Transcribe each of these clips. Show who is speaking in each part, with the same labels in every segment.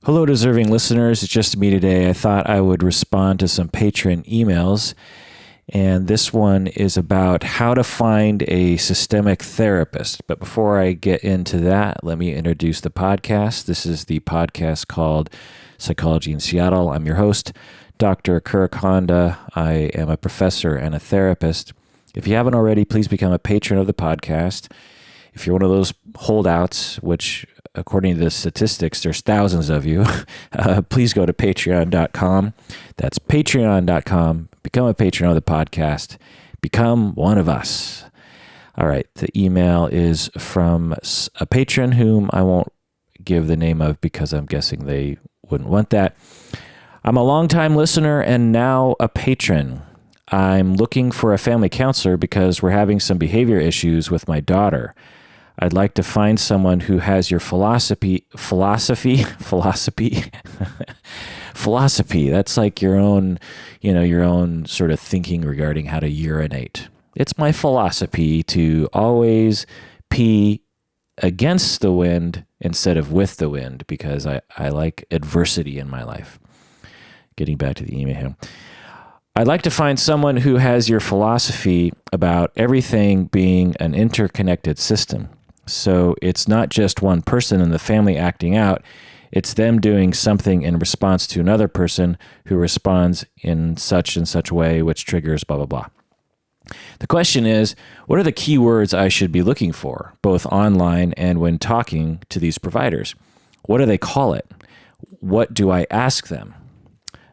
Speaker 1: Hello, deserving listeners. It's just me today. I thought I would respond to some patron emails. And this one is about how to find a systemic therapist. But before I get into that, let me introduce the podcast. This is the podcast called Psychology in Seattle. I'm your host, Dr. Kirk Honda. I am a professor and a therapist. If you haven't already, please become a patron of the podcast. If you're one of those holdouts, which according to the statistics, there's thousands of you, please go to patreon.com. That's patreon.com. Become a patron of the podcast. Become one of us. All right. The email is from a patron whom I won't give the name of because I'm guessing they wouldn't want that. I'm a longtime listener and now a patron. I'm looking for a family counselor because we're having some behavior issues with my daughter. I'd like to find someone who has your philosophy. That's like your own sort of thinking regarding how to urinate. It's my philosophy to always pee against the wind instead of with the wind because I like adversity in my life. Getting back to the email here. I'd like to find someone who has your philosophy about everything being an interconnected system. So it's not just one person in the family acting out, it's them doing something in response to another person who responds in such and such way, which triggers blah, blah, blah. The question is, what are the key words I should be looking for, both online and when talking to these providers? What do they call it? What do I ask them?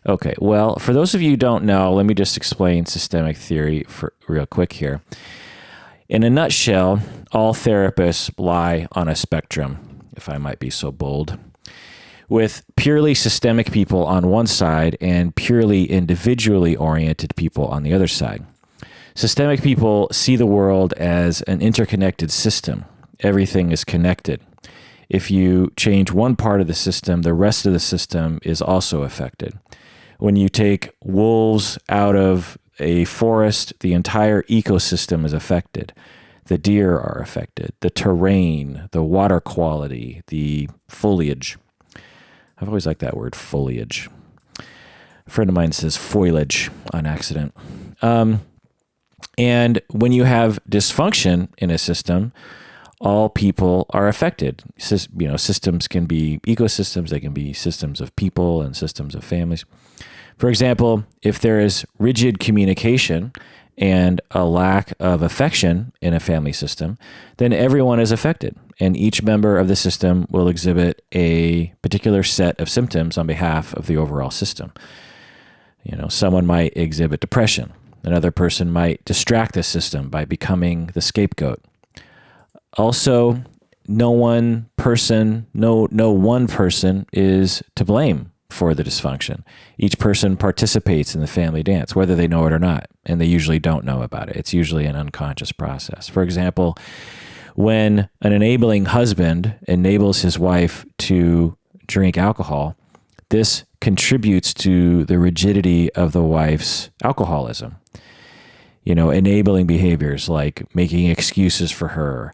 Speaker 1: Okay, well, for those of you who don't know, let me just explain systemic theory for real quick here. In a nutshell, all therapists lie on a spectrum, if I might be so bold, with purely systemic people on one side and purely individually oriented people on the other side. Systemic people see the world as an interconnected system. Everything is connected. If you change one part of the system, the rest of the system is also affected. When you take wolves out of a forest, the entire ecosystem is affected. The deer are affected, the terrain, the water quality, the foliage. I've always liked that word, foliage. A friend of mine says foliage on accident. And when you have dysfunction in a system, all people are affected. Systems can be ecosystems, they can be systems of people and systems of families. For example, if there is rigid communication and a lack of affection in a family system, then everyone is affected, and each member of the system will exhibit a particular set of symptoms on behalf of the overall system. Someone might exhibit depression. Another person might distract the system by becoming the scapegoat. Also, no one person is to blame for the dysfunction. Each person participates in the family dance, whether they know it or not, and they usually don't know about it. It's usually an unconscious process. For example, when an enabling husband enables his wife to drink alcohol, this contributes to the rigidity of the wife's alcoholism. Enabling behaviors like making excuses for her,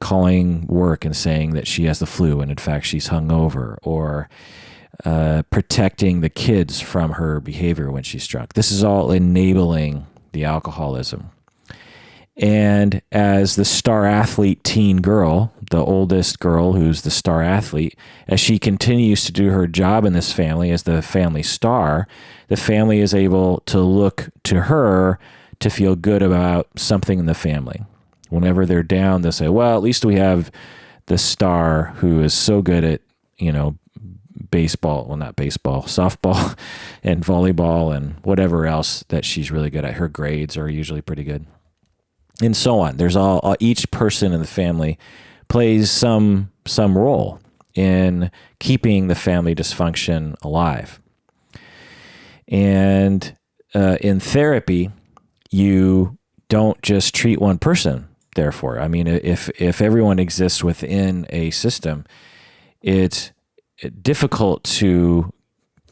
Speaker 1: calling work and saying that she has the flu and in fact she's hungover, or protecting the kids from her behavior when she's drunk. This is all enabling the alcoholism. And as the star athlete teen girl, the oldest girl who's the star athlete, as she continues to do her job in this family as the family star, the family is able to look to her to feel good about something in the family. Whenever they're down, they'll say, well, at least we have the star who is so good at, softball and volleyball and whatever else that she's really good at. Her grades are usually pretty good. And so on. There's each person in the family plays some role in keeping the family dysfunction alive. And in therapy, you don't just treat one person, therefore. I mean, if everyone exists within a system, it's difficult to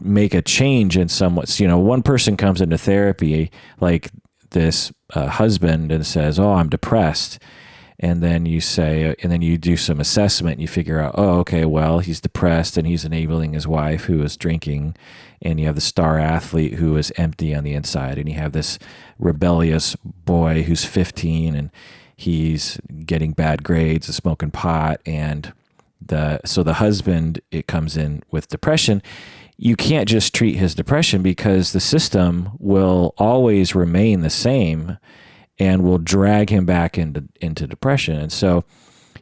Speaker 1: make a change in someone. One person comes into therapy like this husband and says, oh, I'm depressed. And then you say, and then you do some assessment and you figure out, oh, okay, well, he's depressed and he's enabling his wife who is drinking. And you have the star athlete who is empty on the inside. And you have this rebellious boy who's 15 and he's getting bad grades and smoking pot. And so the husband, it comes in with depression. You can't just treat his depression because the system will always remain the same and will drag him back into depression. And so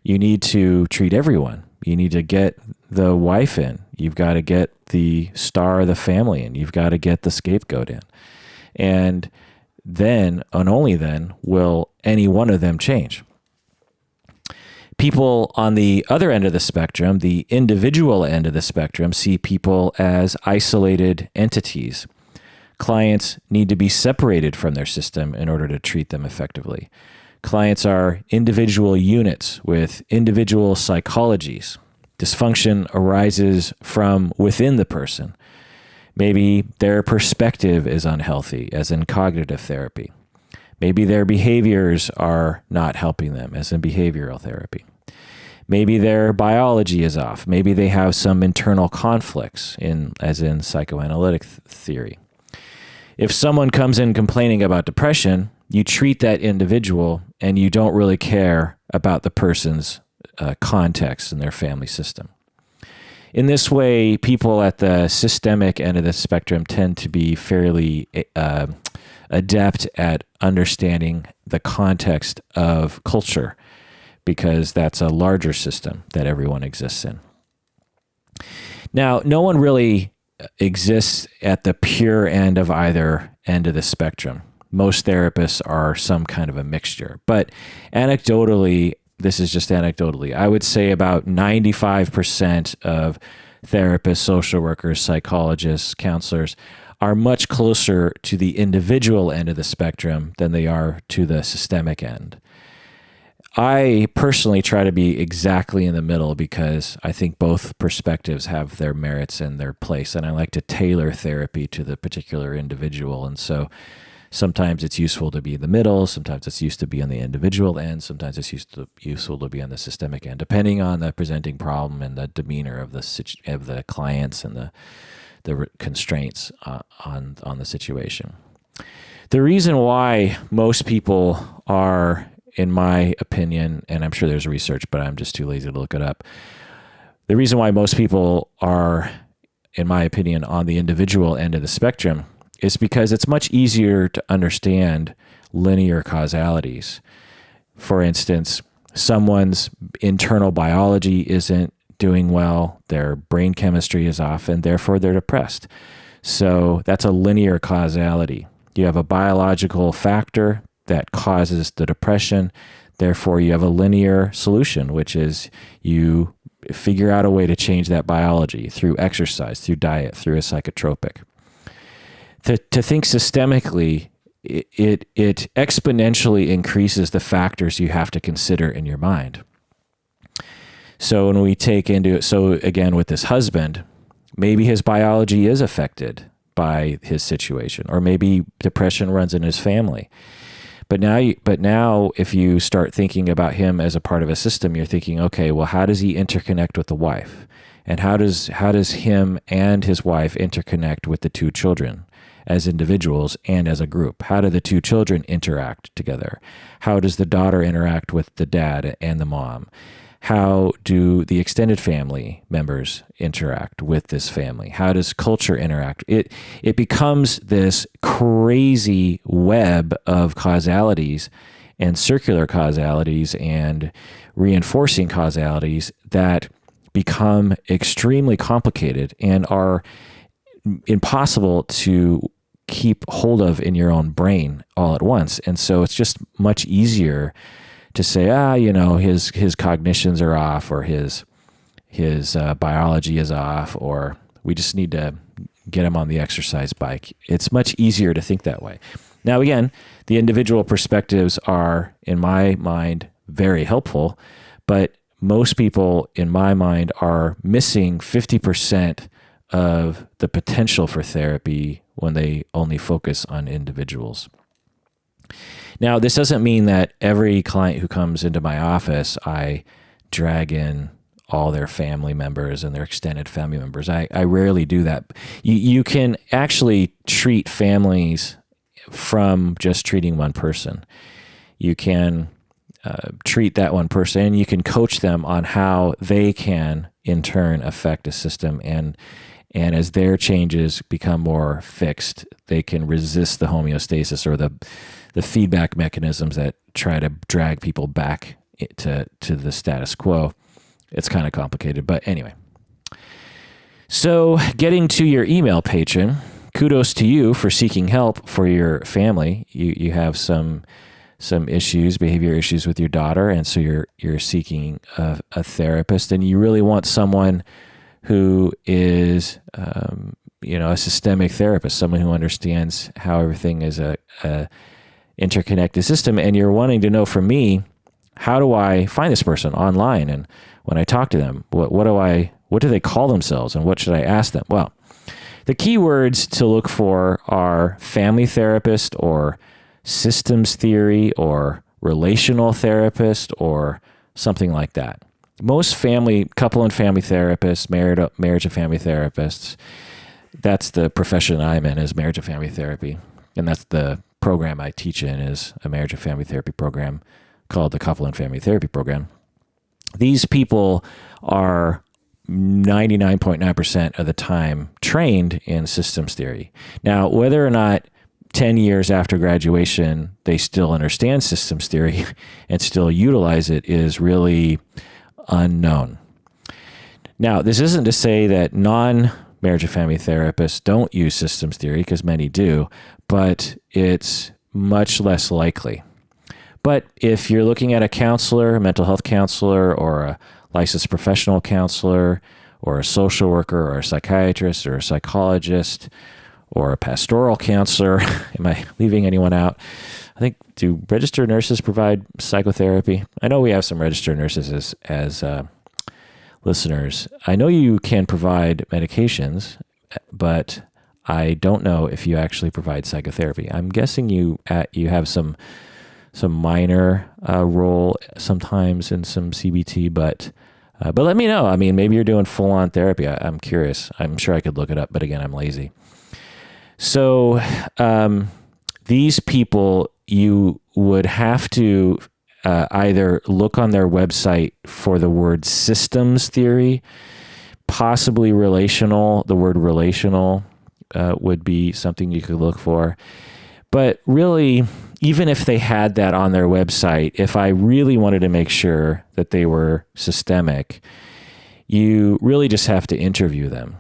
Speaker 1: you need to treat everyone. You need to get the wife in. You've got to get the star of the family in. You've got to get the scapegoat in. And then, and only then, will any one of them change. People on the other end of the spectrum, the individual end of the spectrum, see people as isolated entities. Clients need to be separated from their system in order to treat them effectively. Clients are individual units with individual psychologies. Dysfunction arises from within the person. Maybe their perspective is unhealthy, as in cognitive therapy. Maybe their behaviors are not helping them, as in behavioral therapy. Maybe their biology is off. Maybe they have some internal conflicts, as in psychoanalytic theory. If someone comes in complaining about depression, you treat that individual and you don't really care about the person's context and their family system. In this way, people at the systemic end of the spectrum tend to be fairly adept at understanding the context of culture because that's a larger system that everyone exists in. Now, no one really exists at the pure end of either end of the spectrum. Most therapists are some kind of a mixture. But anecdotally, this is just anecdotally, I would say about 95% of therapists, social workers, psychologists, counselors are much closer to the individual end of the spectrum than they are to the systemic end. I personally try to be exactly in the middle because I think both perspectives have their merits and their place, and I like to tailor therapy to the particular individual. And so sometimes it's useful to be in the middle, sometimes it's used to be on the individual end, sometimes it's useful to be on the systemic end, depending on the presenting problem and the demeanor of the clients and the constraints on the situation. The reason why most people are, in my opinion, and I'm sure there's research, but I'm just too lazy to look it up. The reason why most people are, in my opinion, on the individual end of the spectrum is because it's much easier to understand linear causalities. For instance, someone's internal biology isn't doing well, their brain chemistry is off, and therefore they're depressed. So that's a linear causality. You have a biological factor that causes the depression. Therefore, you have a linear solution, which is you figure out a way to change that biology through exercise, through diet, through a psychotropic. To think systemically, it exponentially increases the factors you have to consider in your mind. So when we so again with this husband, maybe his biology is affected by his situation, or maybe depression runs in his family. But now, if you start thinking about him as a part of a system, you're thinking, okay, well, how does he interconnect with the wife? And how does him and his wife interconnect with the two children as individuals and as a group? How do the two children interact together? How does the daughter interact with the dad and the mom? How do the extended family members interact with this family? How does culture interact? It becomes this crazy web of causalities and circular causalities and reinforcing causalities that become extremely complicated and are impossible to keep hold of in your own brain all at once. And so it's just much easier to say, his cognitions are off, or his biology is off, or we just need to get him on the exercise bike. It's much easier to think that way. Now, again, the individual perspectives are, in my mind, very helpful, but most people, in my mind, are missing 50% of the potential for therapy when they only focus on individuals. Now, this doesn't mean that every client who comes into my office, I drag in all their family members and their extended family members. I rarely do that. You can actually treat families from just treating one person. You can treat that one person, and you can coach them on how they can, in turn, affect a system. And as their changes become more fixed, they can resist the homeostasis or the feedback mechanisms that try to drag people back to the status quo. It's kind of complicated, but anyway. So getting to your email patron, kudos to you for seeking help for your family. You have some issues, behavior issues with your daughter, and so you're seeking a therapist, and you really want someone who is a systemic therapist, someone who understands how everything is a interconnected system. And you're wanting to know from me, how do I find this person online? And when I talk to them, what do they call themselves, and what should I ask them? Well, the key words to look for are family therapist, or systems theory, or relational therapist, or something like that. Most couple and family therapists, marriage and family therapists, that's the profession I'm in, is marriage and family therapy. And that's the program I teach in, is a marriage and family therapy program called the Couple and Family Therapy Program. These people are 99.9% of the time trained in systems theory. Now, whether or not 10 years after graduation they still understand systems theory and still utilize it is really unknown. Now, this isn't to say that non-marriage and family therapists don't use systems theory, because many do, but it's much less likely. But if you're looking at a counselor, a mental health counselor, or a licensed professional counselor, or a social worker, or a psychiatrist, or a psychologist, or a pastoral counselor, am I leaving anyone out? I think, do registered nurses provide psychotherapy? I know we have some registered nurses as listeners. I know you can provide medications, but I don't know if you actually provide psychotherapy. I'm guessing you have some minor role sometimes in some CBT, but let me know. I mean, maybe you're doing full-on therapy. I'm curious. I'm sure I could look it up, but again, I'm lazy. So these people, you would have to either look on their website for the word systems theory, possibly relational. The word relational would be something you could look for. But really, even if they had that on their website, if I really wanted to make sure that they were systemic, you really just have to interview them.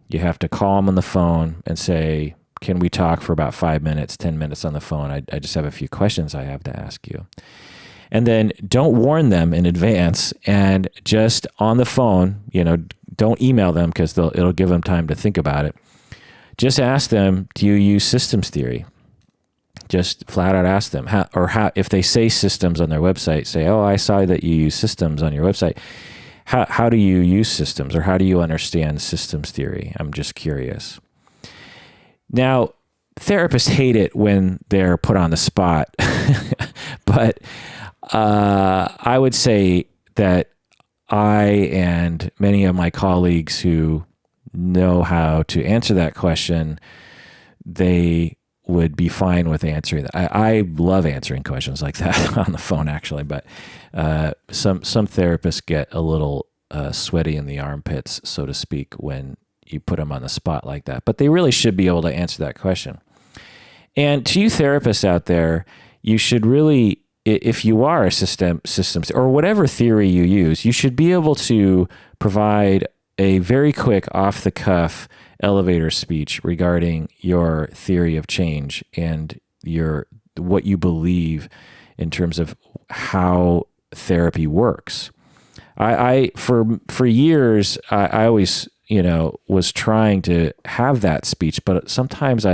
Speaker 1: You have to call them on the phone and say, can we talk for about 5 minutes, 10 minutes on the phone? I just have a few questions I have to ask you. And then don't warn them in advance, and just on the phone, don't email them, because it'll give them time to think about it. Just ask them, do you use systems theory? Just flat out ask them, how, if they say systems on their website, say, oh, I saw that you use systems on your website. How do you use systems, or how do you understand systems theory? I'm just curious. Now, therapists hate it when they're put on the spot, but I would say that I and many of my colleagues who know how to answer that question, they would be fine with answering that. I love answering questions like that on the phone, actually, but some therapists get a little sweaty in the armpits, so to speak, when you put them on the spot like that. But they really should be able to answer that question. And to you therapists out there, you should really, if you are a systems or whatever theory you use, you should be able to provide a very quick, off-the-cuff elevator speech regarding your theory of change and what you believe in terms of how therapy works. For years, I always was trying to have that speech, but sometimes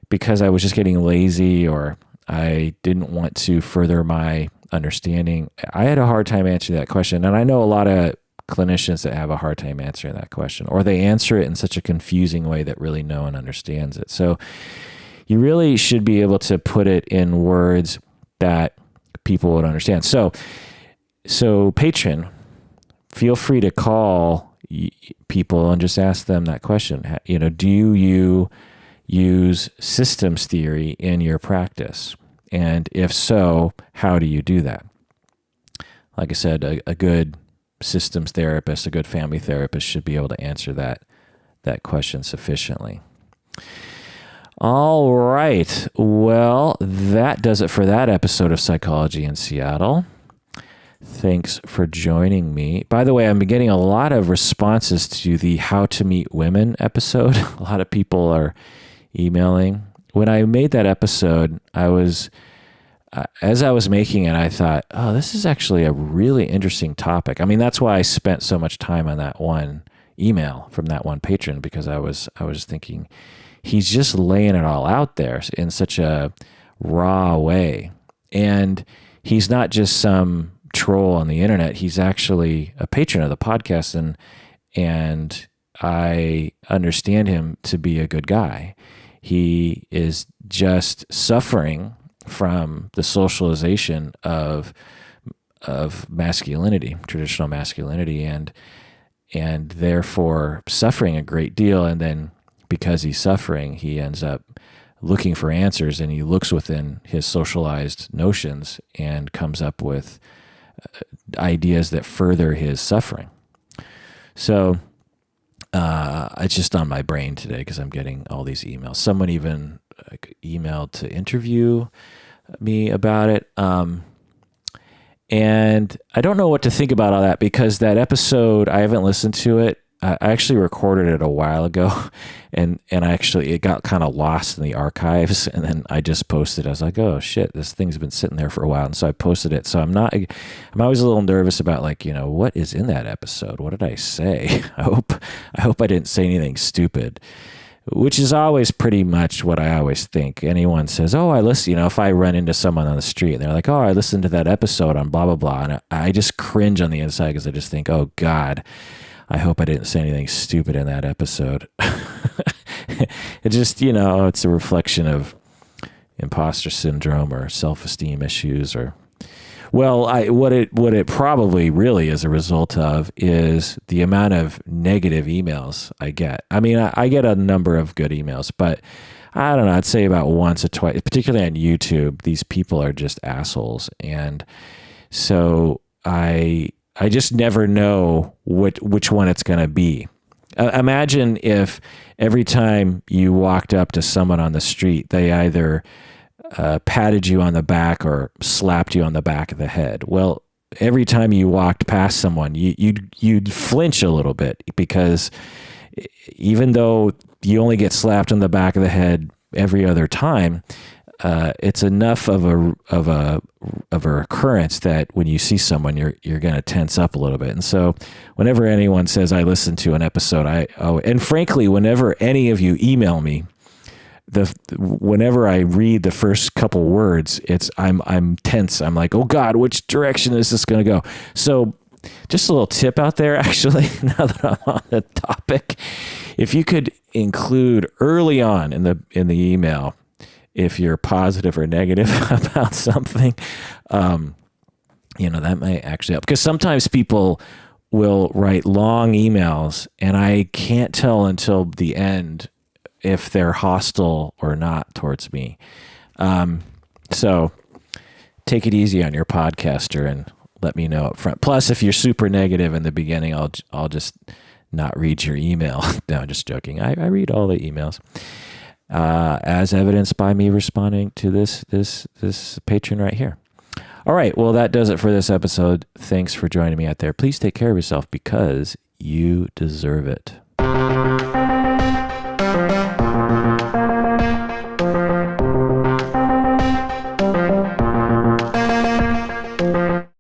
Speaker 1: because I was just getting lazy, or I didn't want to further my understanding, I had a hard time answering that question. And I know a lot of clinicians that have a hard time answering that question, or they answer it in such a confusing way that really no one understands it. So you really should be able to put it in words that people would understand. So patron, feel free to call people and just ask them that question. Do you use systems theory in your practice? And if so, how do you do that? Like I said, a good systems therapist, a good family therapist should be able to answer that question sufficiently. All right. Well, that does it for that episode of Psychology in Seattle. Thanks for joining me. By the way, I'm getting a lot of responses to the How to Meet Women episode. A lot of people are emailing. When I made that episode, as I was making it, I thought, oh, this is actually a really interesting topic. I mean, that's why I spent so much time on that one email from that one patron, because I was thinking, he's just laying it all out there in such a raw way. And he's not just some troll on the internet. He's actually a patron of the podcast, and I understand him to be a good guy. He is just suffering from the socialization of masculinity, traditional masculinity, and therefore suffering a great deal. And then because he's suffering, he ends up looking for answers, and he looks within his socialized notions and comes up with ideas that further his suffering. So it's just on my brain today because I'm getting all these emails. Someone even emailed to interview me about it. And I don't know what to think about all that, because that episode, I haven't listened to it. I actually recorded it a while ago, and it got kind of lost in the archives, and then I just posted it. I was like, oh shit, this thing's been sitting there for a while, and so I posted it. So I'm always a little nervous about, like, what is in that episode? What did I say? I hope I didn't say anything stupid, which is always pretty much what I always think. Anyone says, oh, I listen, if I run into someone on the street and they're like, oh, I listened to that episode on blah, blah, blah. And I just cringe on the inside because I just think, oh God, I hope I didn't say anything stupid in that episode. It just, it's a reflection of imposter syndrome or self-esteem issues, or, well, what it probably really is a result of is the amount of negative emails I get. I mean, I get a number of good emails, but I don't know, I'd say about once or twice, particularly on YouTube, these people are just assholes. And so I just never know which one it's going to be. Imagine if every time you walked up to someone on the street, they either patted you on the back or slapped you on the back of the head. Well, every time you walked past someone, you'd flinch a little bit, because even though you only get slapped on the back of the head every other time, it's enough of a occurrence that when you see someone, you're going to tense up a little bit. And so whenever anyone says I listened to an episode, and frankly, whenever any of you email me, whenever I read the first couple words, I'm tense. I'm like, oh God, which direction is this going to go? So just a little tip out there, actually, now that I'm on the topic, if you could include early on in the email, if you're positive or negative about something, that might actually help. Because sometimes people will write long emails, and I can't tell until the end if they're hostile or not towards me. So take it easy on your podcaster and let me know up front. Plus, if you're super negative in the beginning, I'll just not read your email. No, just joking. I read all the emails. As evidenced by me responding to this patron right here. All right, well, that does it for this episode. Thanks for joining me out there. Please take care of yourself, because you deserve it.